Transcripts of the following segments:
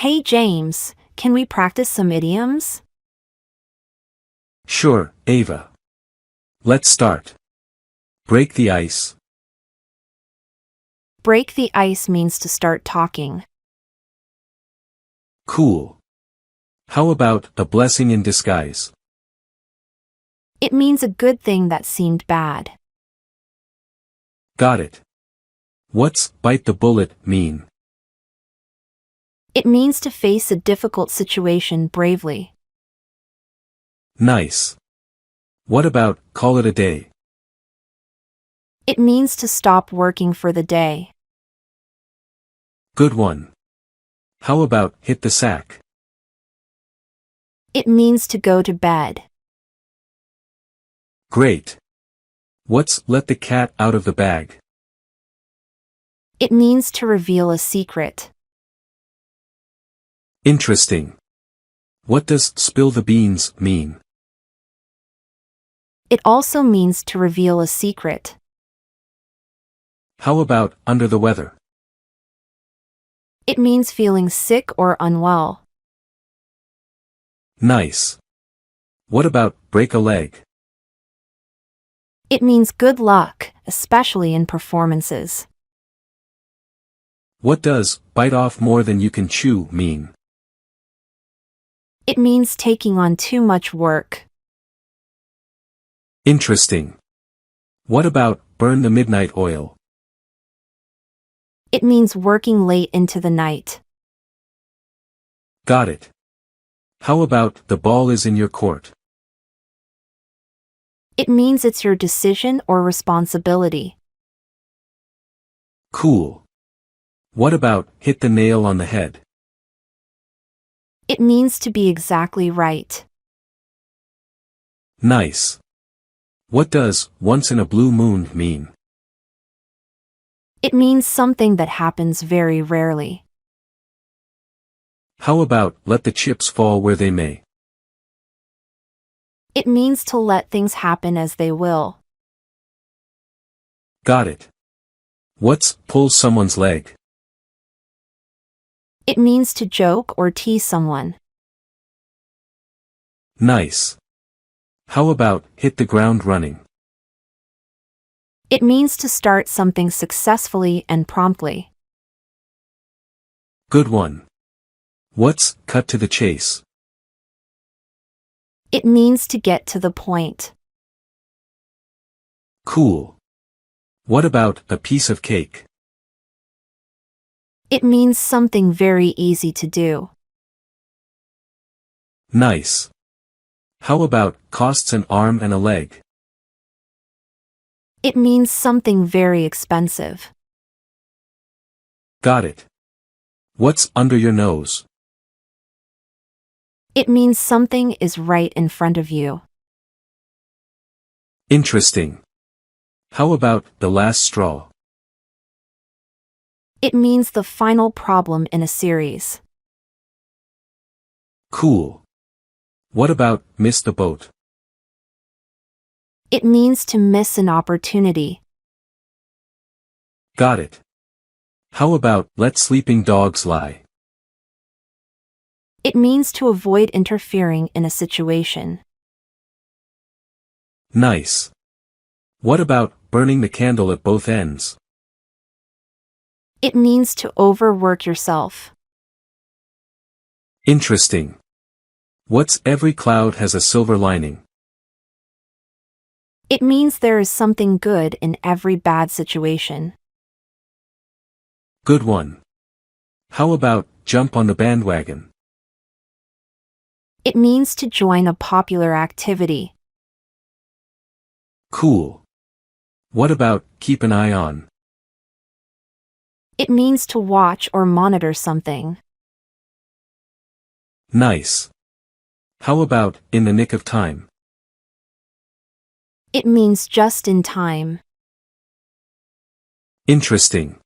Hey James, can we practice some idioms? Sure, Ava. Let's start. Break the ice. Break the ice means to start talking. Cool. How about a blessing in disguise? It means a good thing that seemed bad. Got it. What's bite the bullet mean? It means to face a difficult situation bravely. Nice. What about call it a day? It means to stop working for the day. Good one. How about hit the sack? It means to go to bed. Great. What's let the cat out of the bag? It means to reveal a secret. Interesting. What does spill the beans mean? It also means to reveal a secret. How about under the weather? It means feeling sick or unwell. Nice. What about break a leg? It means good luck, especially in performances. What does bite off more than you can chew mean? It means taking on too much work. Interesting. What about burn the midnight oil? It means working late into the night. Got it. How about the ball is in your court? It means it's your decision or responsibility. Cool. What about hit the nail on the head? It means to be exactly right. Nice. What does once in a blue moon mean? It means something that happens very rarely. How about let the chips fall where they may? It means to let things happen as they will. Got it. What's pull someone's leg? It means to joke or tease someone. Nice. How about hit the ground running? It means to start something successfully and promptly. Good one. What's cut to the chase? It means to get to the point. Cool. What about a piece of cake? It means something very easy to do. Nice. How about costs an arm and a leg? It means something very expensive. Got it. What's under your nose? It means something is right in front of you. Interesting. How about the last straw? It means the final problem in a series. Cool. What about miss the boat? It means to miss an opportunity. Got it. How about let sleeping dogs lie? It means to avoid interfering in a situation. Nice. What about burning the candle at both ends? It means to overwork yourself. Interesting. What's every cloud has a silver lining? It means there is something good in every bad situation. Good one. How about jump on the bandwagon? It means to join a popular activity. Cool. What about keep an eye on? It means to watch or monitor something. Nice. How about in the nick of time? It means just in time. Interesting.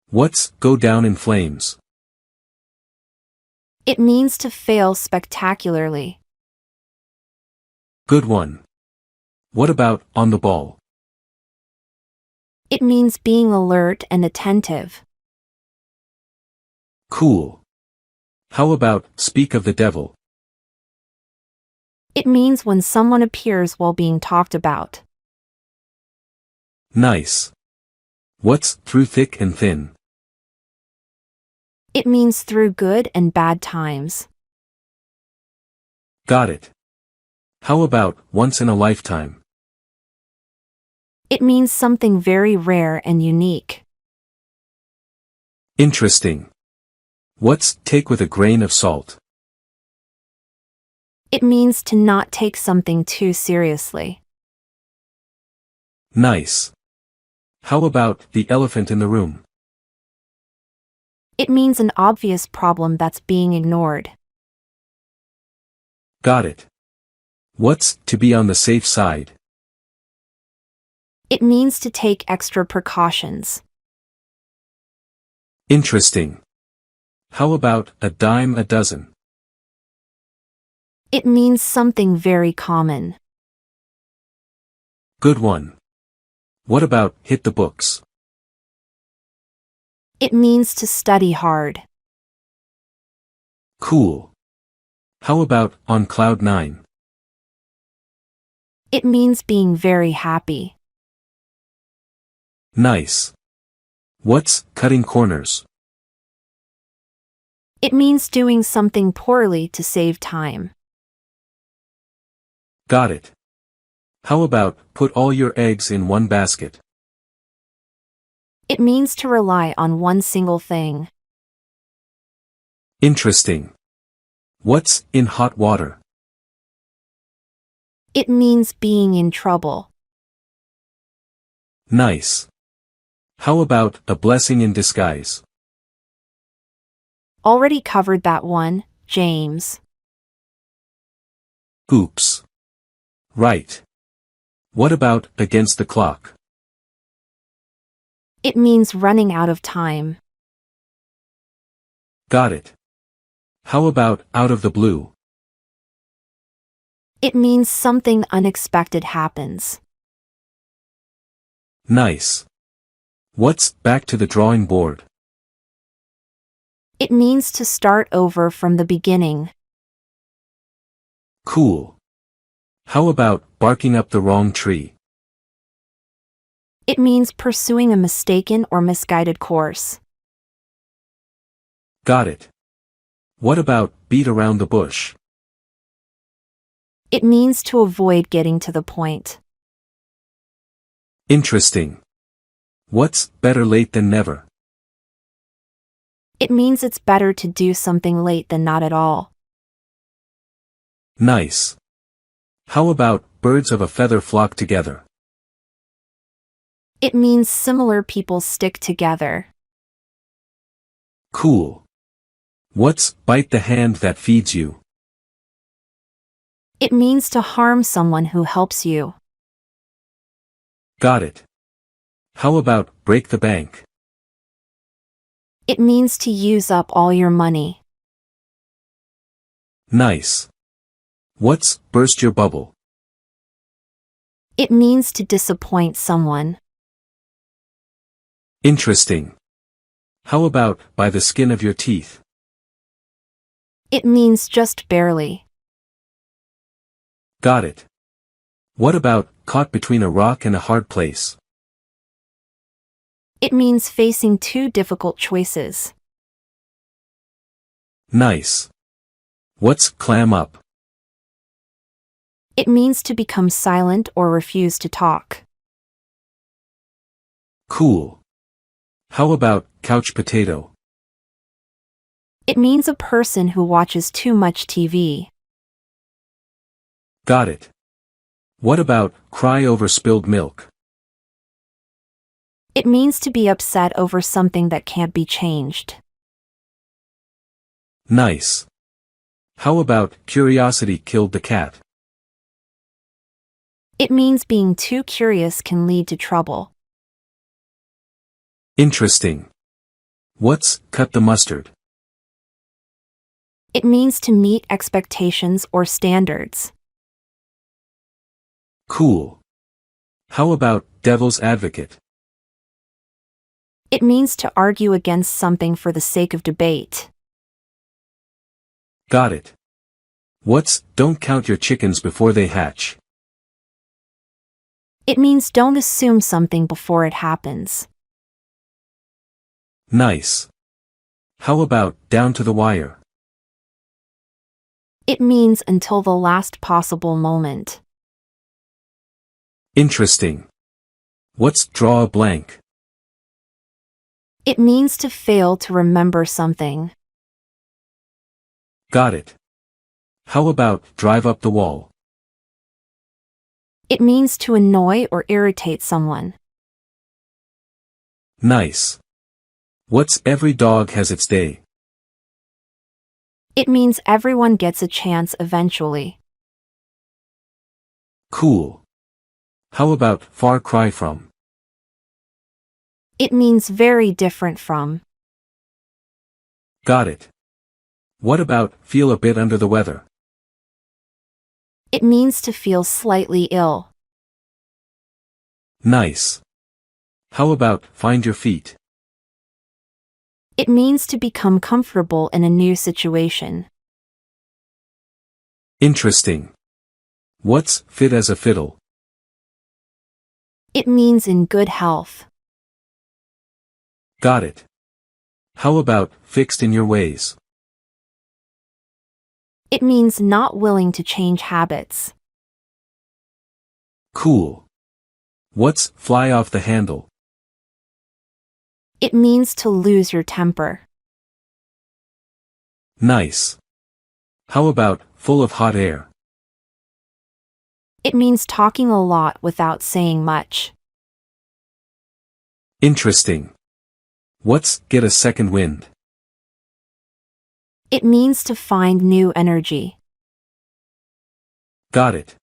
What's go down in flames? It means to fail spectacularly. Good one. What about on the ball? It means being alert and attentive. Cool. How about speak of the devil? It means when someone appears while being talked about. Nice. What's through thick and thin? It means through good and bad times. Got it. How about once in a lifetime? It means something very rare and unique. Interesting. What's take with a grain of salt? It means to not take something too seriously. Nice. How about the elephant in the room? It means an obvious problem that's being ignored. Got it. What's to be on the safe side? It means to take extra precautions. Interesting. How about a dime a dozen? It means something very common. Good one. What about hit the books? It means to study hard. Cool. How about on cloud nine? It means being very happy. Nice. What's cutting corners? It means doing something poorly to save time. Got it. How about put all your eggs in one basket? It means to rely on one single thing. Interesting. What's in hot water? It means being in trouble. Nice. How about a blessing in disguise? Already covered that one, James. Oops. Right. What about against the clock? It means running out of time. Got it. How about out of the blue? It means something unexpected happens. Nice. What's back to the drawing board? It means to start over from the beginning. Cool. How about barking up the wrong tree? It means pursuing a mistaken or misguided course. Got it. What about beat around the bush? It means to avoid getting to the point. Interesting. What's better late than never? It means it's better to do something late than not at all. Nice. How about birds of a feather flock together? It means similar people stick together. Cool. What's bite the hand that feeds you? It means to harm someone who helps you. Got it. How about break the bank? It means to use up all your money. Nice. What's burst your bubble? It means to disappoint someone. Interesting. How about by the skin of your teeth? It means just barely. Got it. What about caught between a rock and a hard place? It means facing two difficult choices. Nice. What's clam up? It means to become silent or refuse to talk. Cool. How about couch potato? It means a person who watches too much TV. Got it. What about cry over spilled milk? It means to be upset over something that can't be changed. Nice. How about curiosity killed the cat? It means being too curious can lead to trouble. Interesting. What's cut the mustard? It means to meet expectations or standards. Cool. How about devil's advocate? It means to argue against something for the sake of debate. Got it. What's don't count your chickens before they hatch? It means don't assume something before it happens. Nice. How about down to the wire? It means until the last possible moment. Interesting. What's draw a blank? It means to fail to remember something. Got it. How about drive up the wall? It means to annoy or irritate someone. Nice. What's every dog has its day? It means everyone gets a chance eventually. Cool. How about far cry from? It means very different from. Got it. What about feel a bit under the weather? It means to feel slightly ill. Nice. How about find your feet? It means to become comfortable in a new situation. Interesting. What's fit as a fiddle? It means in good health. Got it. How about fixed in your ways? It means not willing to change habits. Cool. What's fly off the handle? It means to lose your temper. Nice. How about full of hot air? It means talking a lot without saying much. Interesting. What's get a second wind? It means to find new energy. Got it.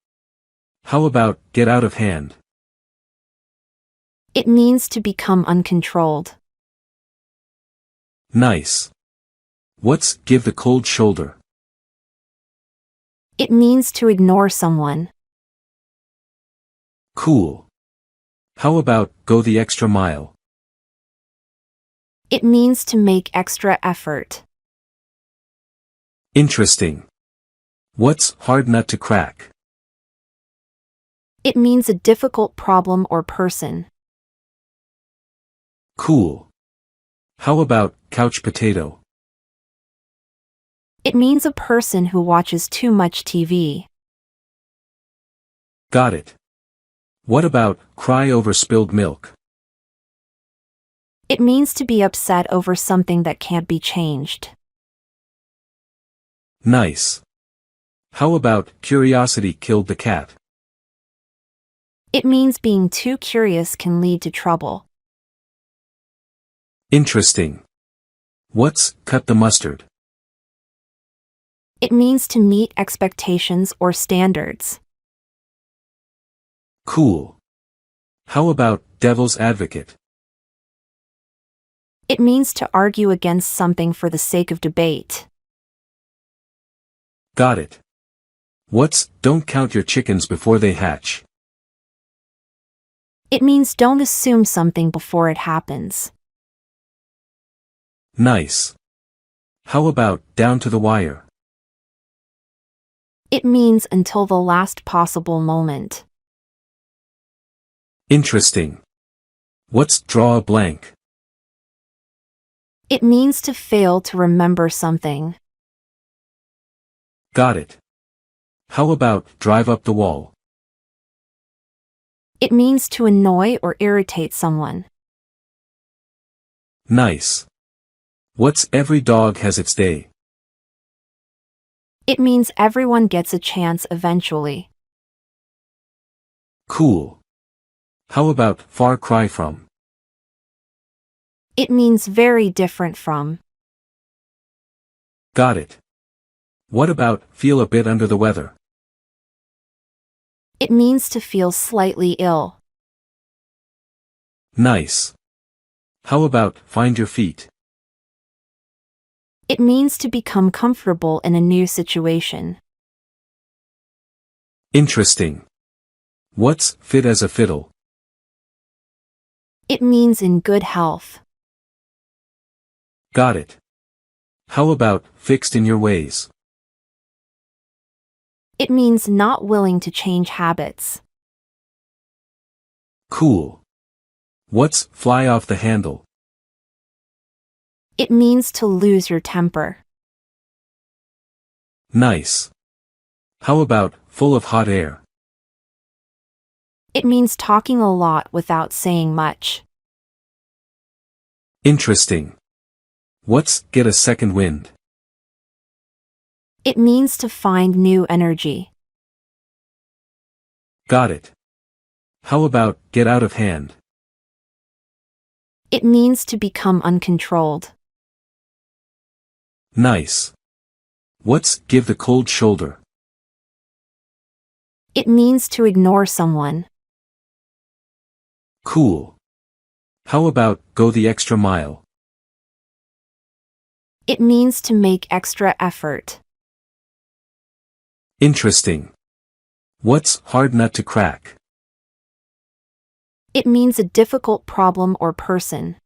How about get out of hand? It means to become uncontrolled. Nice. What's give the cold shoulder? It means to ignore someone. Cool. How about go the extra mile? It means to make extra effort. Interesting. What's hard nut to crack? It means a difficult problem or person. Cool. How about couch potato? It means a person who watches too much TV. Got it. What about cry over spilled milk? It means to be upset over something that can't be changed. Nice. How about curiosity killed the cat? It means being too curious can lead to trouble. Interesting. What's cut the mustard? It means to meet expectations or standards. Cool. How about devil's advocate? It means to argue against something for the sake of debate. Got it. What's don't count your chickens before they hatch? It means don't assume something before it happens. Nice. How about down to the wire? It means until the last possible moment. Interesting. What's draw a blank? It means to fail to remember something. Got it. How about drive up the wall? It means to annoy or irritate someone. Nice. What's every dog has its day? It means everyone gets a chance eventually. Cool. How about far cry from? It means very different from. Got it. What about feel a bit under the weather? It means to feel slightly ill. Nice. How about find your feet? It means to become comfortable in a new situation. Interesting. What's fit as a fiddle? It means in good health. Got it. How about fixed in your ways? It means not willing to change habits. Cool. What's fly off the handle? It means to lose your temper. Nice. How about full of hot air? It means talking a lot without saying much. Interesting. What's get a second wind? It means to find new energy. Got it. How about get out of hand? It means to become uncontrolled. Nice. What's give the cold shoulder? It means to ignore someone. Cool. How about go the extra mile? It means to make extra effort. Interesting. What's hard nut to crack? It means a difficult problem or person.